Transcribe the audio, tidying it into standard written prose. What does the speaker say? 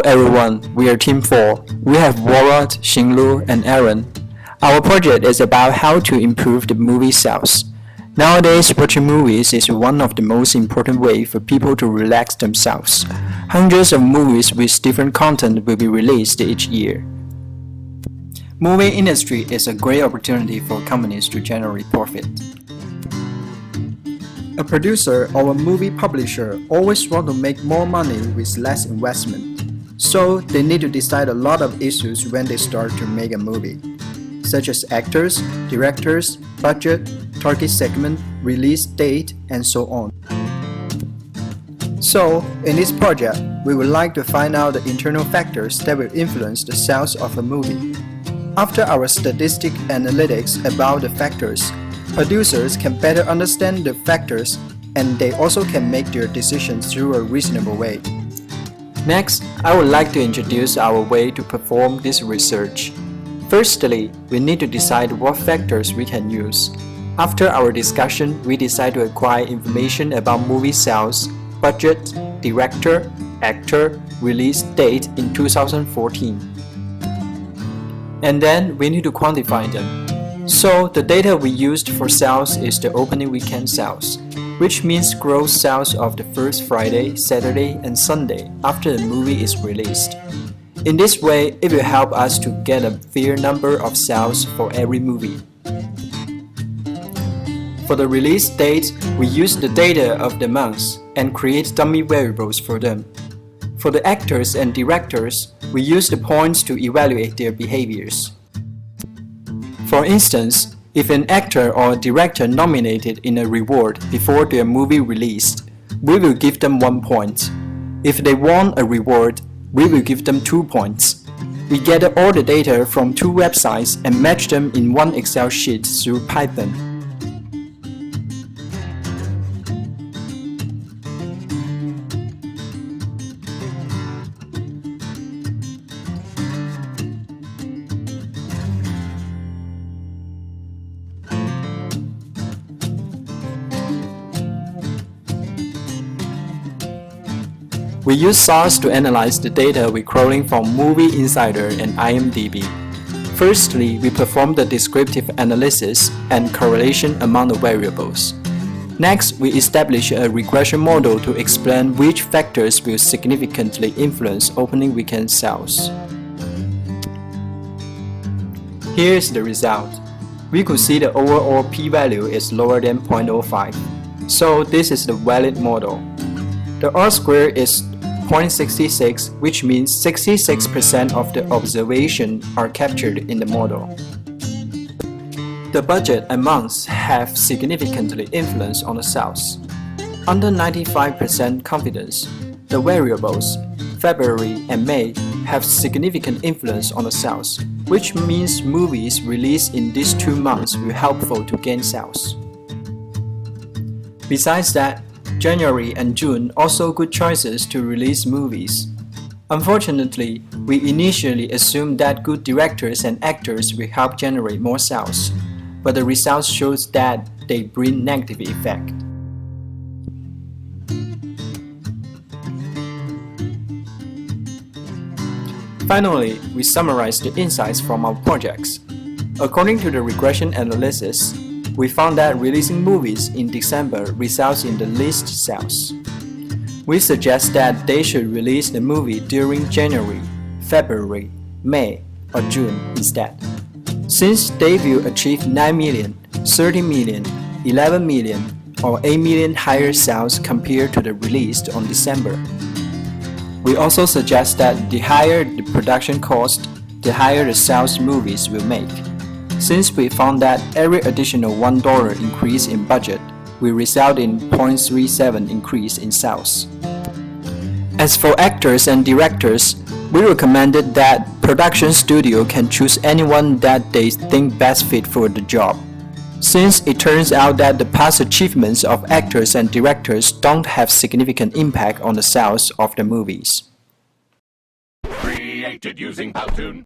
everyone, we are Team 4. We have Warrod, Xinglu, and Aaron. Our project is about how to improve the movie sales. Nowadays, watching movies is one of the most important ways for people to relax themselves. Hundreds of movies with different content will be released each year. Movie industry is a great opportunity for companies to generate profit. A producer or a movie publisher always want to make more money with less investment. So they need to decide a lot of issues when they start to make a movie, such as actors, directors, budget, target segment, release date, and so on. So, in this project, we would like to find out the internal factors that will influence the sales of a movie. After our statistic analytics about the factors, producers can better understand the factors and they also can make their decisions through a reasonable way. Next, I would like to introduce our way to perform this research. Firstly, we need to decide what factors we can use. After our discussion, we decide to acquire information about movie sales, budget, director, actor, release date in 2014. And then we need to quantify them. So the data we used for sales is the opening weekend sales, which means gross sales of the first Friday, Saturday, and Sunday after the movie is released. In this way, it will help us to get a fair number of sales for every movie. For the release date, we use the data of the months and create dummy variables for them. For the actors and directors, we use the points to evaluate their behaviors. For instance, if an actor or a director nominated in a reward before their movie released, we will give them 1 point. If they won a reward, we will give them 2 points. We gather all the data from 2 websites and match them in one Excel sheet through Python. We use SAS to analyze the data we're crawling from Movie Insider and IMDb. Firstly, we perform the descriptive analysis and correlation among the variables. Next, we establish a regression model to explain which factors will significantly influence opening weekend sales. Here's the result. We could see the overall p-value is lower than 0.05. So this is the valid model. The R-square is 0.66, which means 66% of the observation are captured in the model. The budget and months have significantly influence on the sales. Under 95% confidence, the variables February and May have significant influence on the sales, which means movies released in these 2 months will helpful to gain sales. Besides that, January and June also good choices to release movies. Unfortunately, we initially assumed that good directors and actors will help generate more sales, but the results shows that they bring negative effect. Finally, we summarize the insights from our projects. According to the regression analysis, we found that releasing movies in December results in the least sales. We suggest that they should release the movie during January, February, May, or June instead, since they will achieve 9 million, 30 million, 11 million, or 8 million higher sales compared to the released on December. We also suggest that the higher the production cost, the higher the sales movies will make, since we found that every additional $1 increase in budget will result in 0.37 increase in sales. As for actors and directors, we recommended that production studio can choose anyone that they think best fit for the job, since it turns out that the past achievements of actors and directors don't have significant impact on the sales of the movies. Created using Powtoon.